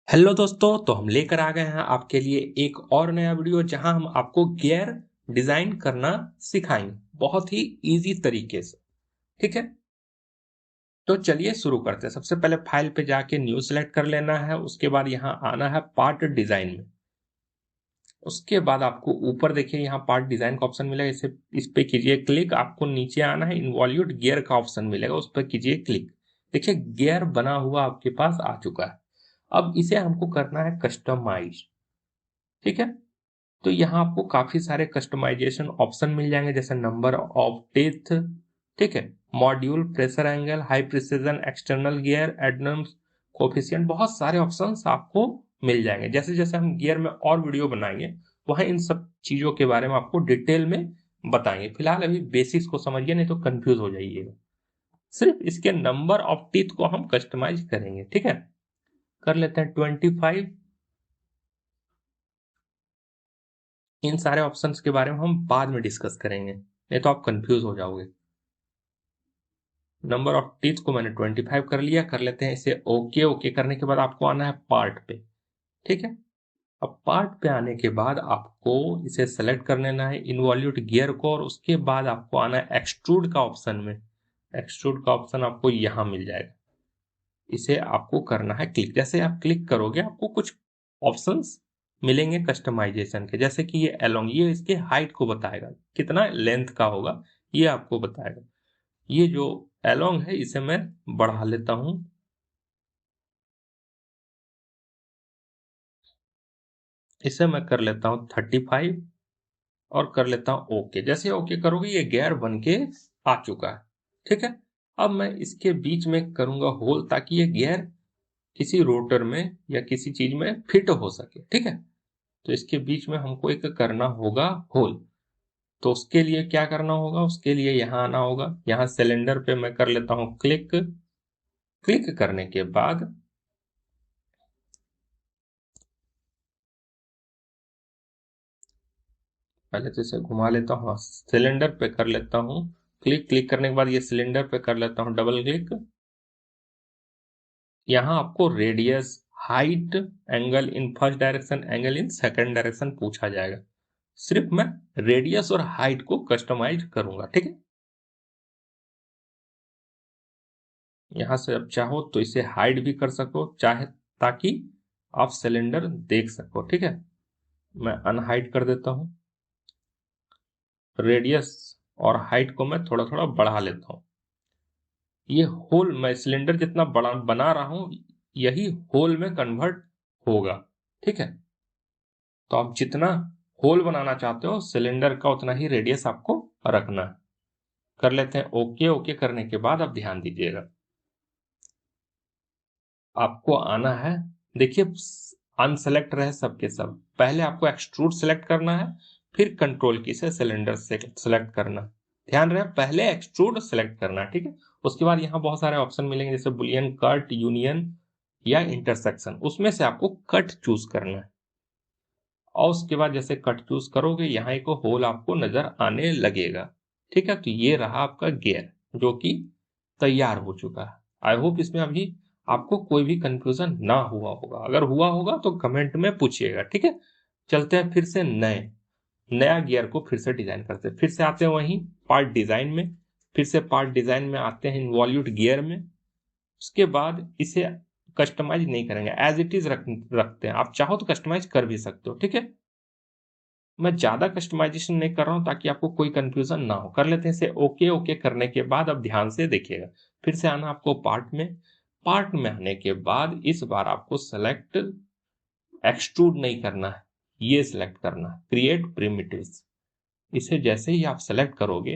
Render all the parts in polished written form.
Hello दोस्तों, तो हम लेकर आ गए हैं आपके लिए एक और नया वीडियो जहां हम आपको गियर डिजाइन करना सिखाएंगे बहुत ही इजी तरीके से। ठीक है, तो चलिए शुरू करते हैं। सबसे पहले फाइल पे जाके न्यू सेलेक्ट कर लेना है। उसके बाद यहां आना है पार्ट डिजाइन में। उसके बाद आपको ऊपर देखिए यहाँ पार्ट डिजाइन का ऑप्शन मिलेगा, इसे इस पे कीजिए क्लिक। आपको नीचे आना है, इन्वॉल्यूट गियर का ऑप्शन मिलेगा, उस पर कीजिए क्लिक। देखिए गियर बना हुआ आपके पास आ चुका है। अब इसे हमको करना है कस्टमाइज। ठीक है, तो यहाँ आपको काफी सारे कस्टमाइजेशन ऑप्शन मिल जाएंगे, जैसे नंबर ऑफ टेथ, ठीक है, module, pressure angle, high precision, external gear, addendums, coefficient, बहुत सारे ऑप्शंस आपको मिल जाएंगे। जैसे जैसे हम गियर में और वीडियो बनाएंगे वहां इन सब चीजों के बारे में आपको डिटेल में बताएंगे। फिलहाल अभी बेसिक्स को समझिए, नहीं तो कंफ्यूज हो जाइएगा। सिर्फ इसके नंबर ऑफ टीथ को हम कस्टमाइज करेंगे। ठीक है, कर लेते हैं 25। इन सारे ऑप्शंस के बारे में हम बाद में डिस्कस करेंगे, नहीं तो आप कंफ्यूज हो जाओगे। नंबर ऑफ टीथ को मैंने 25 कर लिया। कर लेते हैं इसे ओके। ओके करने के बाद आपको आना है पार्ट पे। ठीक है, अब पार्ट पे आने के बाद आपको इसे सेलेक्ट कर लेना है, इनवॉल्यूट गियर को, और उसके बाद आपको आना है एक्सट्रूड का ऑप्शन में। एक्सट्रूड का ऑप्शन आपको यहां मिल जाएगा, इसे आपको करना है क्लिक। जैसे आप क्लिक करोगे आपको कुछ ऑप्शंस मिलेंगे कस्टमाइजेशन के, जैसे कि ये अलोंग, ये इसके हाइट को बताएगा, कितना लेंथ का होगा ये आपको बताएगा। ये जो अलोंग है इसे मैं बढ़ा लेता हूं, इसे मैं कर लेता हूं 35 और कर लेता हूं ओके। जैसे ओके करोगे ये गियर बन के आ चुका है। ठीक है, अब मैं इसके बीच में करूंगा होल, ताकि ये गियर किसी रोटर में या किसी चीज में फिट हो सके। ठीक है, तो इसके बीच में हमको एक करना होगा होल। तो उसके लिए क्या करना होगा, उसके लिए यहां आना होगा। यहां सिलेंडर पे मैं कर लेता हूं क्लिक। क्लिक करने के बाद पहले तो इसे घुमा लेता हूं, हाँ, सिलेंडर पे कर लेता हूं क्लिक। क्लिक करने के बाद ये सिलेंडर पे कर लेता हूं डबल क्लिक। यहां आपको radius, height, angle in first direction, angle in second direction पूछा जाएगा। सिर्फ मैं रेडियस और हाइट को कस्टमाइज करूंगा। ठीक है, यहां से अब चाहो तो इसे हाइड भी कर सको चाहे, ताकि आप सिलेंडर देख सको। ठीक है, मैं अनहाइड कर देता हूं। रेडियस और हाइट को मैं थोड़ा थोड़ा बढ़ा लेता हूं। ये होल मैं सिलेंडर जितना बड़ा बना रहा हूं यही होल में कन्वर्ट होगा। ठीक है, तो आप जितना होल बनाना चाहते हो सिलेंडर का उतना ही रेडियस आपको रखना है। कर लेते हैं ओके। ओके करने के बाद अब ध्यान दीजिएगा, आपको आना है, देखिए अनसेलेक्ट रहे सबके सब। पहले आपको एक्सट्रूड सेलेक्ट करना है, फिर कंट्रोल की से सिलेंडर से सेलेक्ट करना। ध्यान रहे पहले एक्सट्रूड सेलेक्ट करना। ठीक है, उसके बाद यहाँ बहुत सारे ऑप्शन मिलेंगे, जैसे बुलियन, कट, यूनियन या इंटरसेक्शन। उसमें से आपको कट चूज करना है, और उसके बाद जैसे कट चूज करोगे यहाँ एक होल आपको नजर आने लगेगा। ठीक है, तो ये रहा आपका गियर जो कि तैयार हो चुका है। आई होप इसमें अभी आपको कोई भी कंफ्यूजन ना हुआ होगा। अगर हुआ होगा तो कमेंट में पूछिएगा। ठीक है, चलते हैं फिर से नया गियर को फिर से डिजाइन करते हैं। फिर से आते हैं वहीं पार्ट डिजाइन में। फिर से पार्ट डिजाइन में आते हैं इन्वॉल्यूट गियर में। उसके बाद इसे कस्टमाइज नहीं करेंगे, एज इट इज रखते हैं। आप चाहो तो कस्टमाइज कर भी सकते हो। ठीक है, मैं ज्यादा कस्टमाइजेशन नहीं कर रहा हूं ताकि आपको कोई कंफ्यूजन ना हो। कर लेते हैं इसे ओके। ओके करने के बाद अब ध्यान से देखिएगा, फिर से आना आपको पार्ट में। पार्ट में आने के बाद इस बार आपको सेलेक्ट एक्सट्रूड नहीं करना है, ये सिलेक्ट करना है क्रिएट प्रिमिटिव्स। इसे जैसे ही आप सेलेक्ट करोगे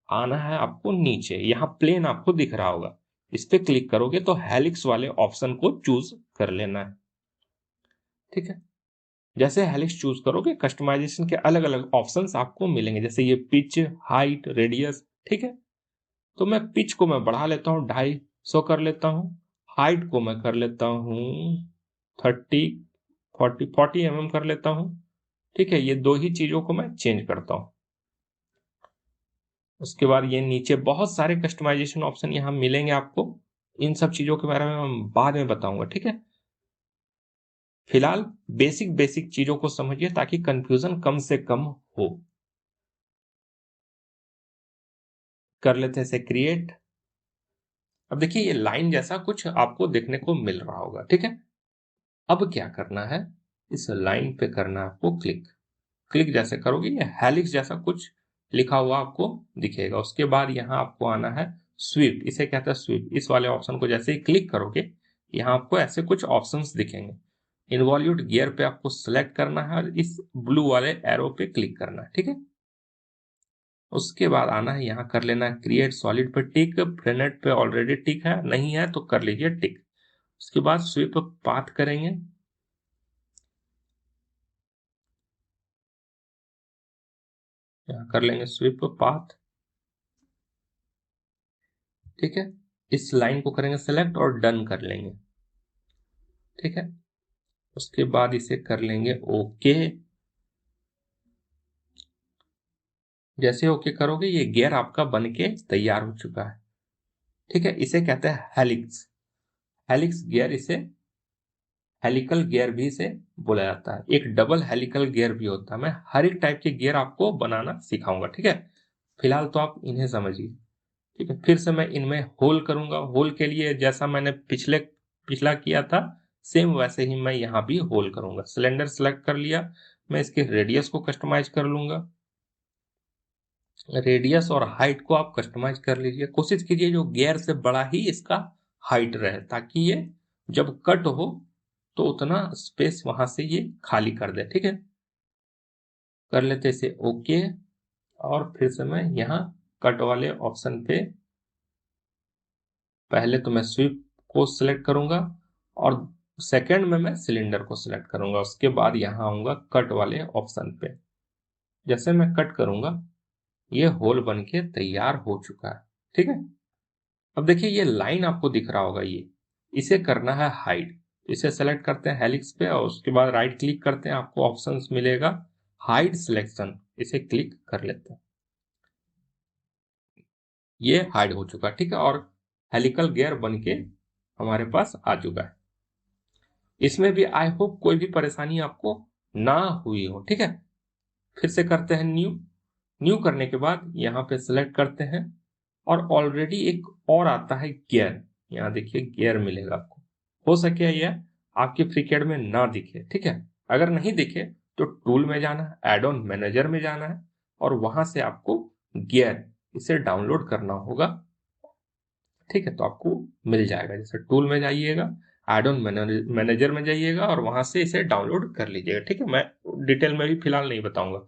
आना है आपको नीचे, यहां प्लेन आपको दिख रहा होगा, इस पे क्लिक करोगे तो हेलिक्स वाले ऑप्शन को चूज कर लेना है। ठीक है, जैसे हेलिक्स चूज करोगे कस्टमाइजेशन के अलग अलग ऑप्शंस आपको मिलेंगे, जैसे ये पिच, हाइट, रेडियस। ठीक है, तो मैं पिच को मैं बढ़ा लेता हूँ, 250 कर लेता हूँ। हाइट को मैं कर लेता हूँ 30, 40 mm कर लेता हूँ। ठीक है, ये दो ही चीजों को मैं चेंज करता हूँ। उसके बाद ये नीचे बहुत सारे कस्टमाइजेशन ऑप्शन यहाँ मिलेंगे आपको। इन सब चीजों के बारे में मैं बाद में बताऊंगा। ठीक है, फिलहाल बेसिक बेसिक चीजों को समझिए ताकि कंफ्यूजन कम से कम हो। कर लेते हैं इसे क्रिएट। अब देखिए ये लाइन जैसा कुछ आपको देखने को मिल रहा होगा, ठीक है। अब क्या करना है, इस लाइन पे करना है आपको क्लिक। क्लिक जैसे करोगे ये हेलिक्स जैसा कुछ लिखा हुआ आपको दिखेगा। उसके बाद यहाँ आपको आना है स्वीप, इसे कहते हैं स्वीप। इस वाले ऑप्शन को जैसे ही क्लिक करोगे यहाँ आपको ऐसे कुछ ऑप्शंस दिखेंगे। इन्वॉल्यूट गियर पे आपको सिलेक्ट करना है और इस ब्लू वाले एरो पे क्लिक करना है, ठीक है। उसके बाद आना है यहाँ कर लेना है क्रिएट सॉलिड पे टिक। फ्रेनेट पे ऑलरेडी टिक है, नहीं है तो कर लीजिए टिक। उसके बाद स्वीप पाथ करेंगे। यहाँ कर लेंगे स्वीप पाथ, ठीक है। इस लाइन को करेंगे सेलेक्ट और डन कर लेंगे, ठीक है। उसके बाद इसे कर लेंगे ओके। जैसे ओके करोगे ये गियर आपका बन के तैयार हो चुका है, ठीक है। इसे कहते हैं हेलिक्स। हेलिक्स गियर, इसे हेलिकल गियर भी इसे बोला जाता है। एक डबल हेलिकल गियर भी होता है। मैं हर एक टाइप के गियर आपको बनाना सिखाऊंगा, ठीक है। फिलहाल तो आप इन्हें समझिए, ठीक है। फिर से मैं इनमें होल करूंगा। होल के लिए जैसा मैंने पिछला किया था सेम वैसे ही मैं यहाँ भी होल करूंगा। सिलेंडर सेलेक्ट कर लिया, मैं इसके रेडियस को कस्टमाइज कर लूंगा। रेडियस और हाइट को आप कस्टमाइज कर लीजिए। कोशिश कीजिए जो गियर से बड़ा ही इसका हाइट रहे ताकि ये जब कट हो तो उतना स्पेस वहां से ये खाली कर दे, ठीक है। कर लेते इसे ओके। और फिर से मैं यहाँ कट वाले ऑप्शन पे पहले तो मैं स्वीप को सिलेक्ट करूंगा और सेकंड में मैं सिलेंडर को सिलेक्ट करूंगा। उसके बाद यहाँ आऊंगा कट वाले ऑप्शन पे। जैसे मैं कट करूंगा ये होल बन के तैयार हो चुका है, ठीक है। अब देखिए ये लाइन आपको दिख रहा होगा, ये इसे करना है हाइड। इसे सेलेक्ट करते हैं हेलिक्स पे और उसके बाद राइट क्लिक करते हैं, आपको ऑप्शंस मिलेगा हाइड सिलेक्शन, इसे क्लिक कर लेते हैं। ये हाइड हो चुका, ठीक है। और हेलिकल गियर बन के हमारे पास आ चुका है। इसमें भी आई होप कोई भी परेशानी आपको ना हुई हो, ठीक है। फिर से करते हैं न्यू। न्यू करने के बाद यहाँ पे सिलेक्ट करते हैं और ऑलरेडी एक और आता है गियर। यहाँ देखिए गियर मिलेगा आपको। हो सके यह आपके फ्रीकैड में ना दिखे, ठीक है। अगर नहीं दिखे तो टूल में जाना है, एड ऑन मैनेजर में जाना है और वहां से आपको गियर इसे डाउनलोड करना होगा, ठीक है। तो आपको मिल जाएगा। जैसे टूल में जाइएगा, एड ऑन मैनेजर में जाइएगा और वहां से इसे डाउनलोड कर लीजिएगा, ठीक है। मैं डिटेल में भी फिलहाल नहीं बताऊंगा।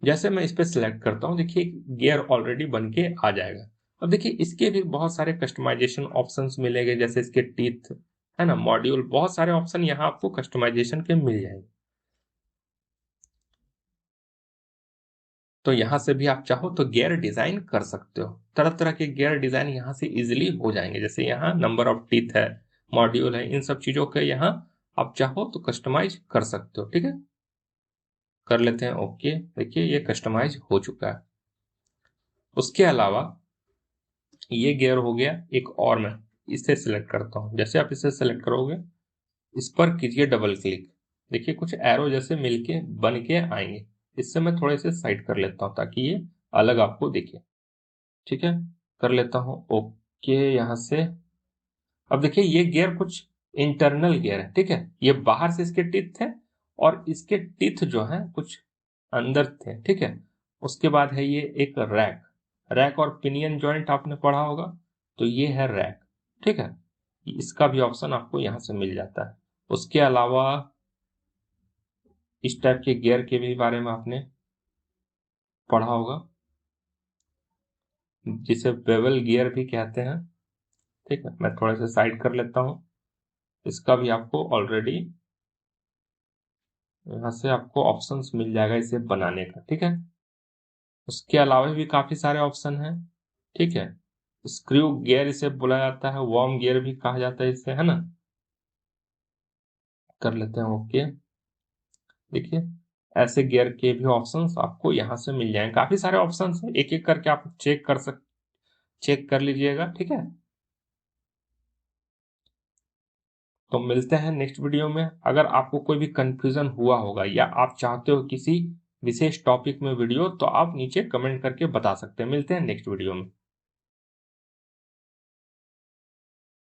जैसे मैं इस पे सिलेक्ट करता हूं देखिए गियर ऑलरेडी बन के आ जाएगा। अब देखिए इसके भी बहुत सारे कस्टमाइजेशन ऑप्शंस मिलेंगे, जैसे इसके टीथ है ना, मॉड्यूल, बहुत सारे ऑप्शन यहाँ आपको कस्टमाइजेशन के मिल जाएंगे। तो यहाँ से भी आप चाहो तो गियर डिजाइन कर सकते हो। तरह तरह के गियर डिजाइन यहाँ से इजिली हो जाएंगे। जैसे यहाँ नंबर ऑफ टीथ है, मॉड्यूल है, इन सब चीजों के यहाँ आप चाहो तो कस्टमाइज कर सकते हो, ठीक है। कर लेते हैं ओके। देखिए ये कस्टमाइज हो चुका है। उसके अलावा ये गियर हो गया एक और, मैं इसे सिलेक्ट करता हूं। जैसे आप इसे सिलेक्ट करोगे इस पर कीजिए डबल क्लिक, देखिए कुछ एरो जैसे मिलके बन के आएंगे। इससे मैं थोड़े से साइड कर लेता हूं ताकि ये अलग आपको दिखे, ठीक है। कर लेता हूं ओके यहां से। अब देखिए ये गियर कुछ इंटरनल गियर है, ठीक है। ये बाहर से इसके टिथ थे और इसके टिथ जो है कुछ अंदर थे, ठीक है। उसके बाद है ये एक रैक। रैक और पिनियन जॉइंट आपने पढ़ा होगा, तो ये है रैक, ठीक है। इसका भी ऑप्शन आपको यहां से मिल जाता है। उसके अलावा इस टाइप के गियर के भी बारे में आपने पढ़ा होगा, जिसे बेवल गियर भी कहते हैं, ठीक है। मैं थोड़े से साइड कर लेता हूं। इसका भी आपको ऑलरेडी यहाँ से आपको ऑप्शंस मिल जाएगा इसे बनाने का, ठीक है। उसके अलावा भी काफी सारे ऑप्शन हैं, ठीक है। स्क्रू गियर इसे बोला जाता है, वर्म गियर भी कहा जाता है इसे, है ना। कर लेते हैं ओके। देखिए ऐसे गियर के भी ऑप्शंस आपको यहाँ से मिल जाएंगे। काफी सारे ऑप्शंस हैं, एक एक करके आप चेक कर लीजिएगा, ठीक है। तो मिलते हैं नेक्स्ट वीडियो में। अगर आपको कोई भी कंफ्यूजन हुआ होगा या आप चाहते हो किसी विशेष टॉपिक में वीडियो, तो आप नीचे कमेंट करके बता सकते हैं। मिलते हैं नेक्स्ट वीडियो में।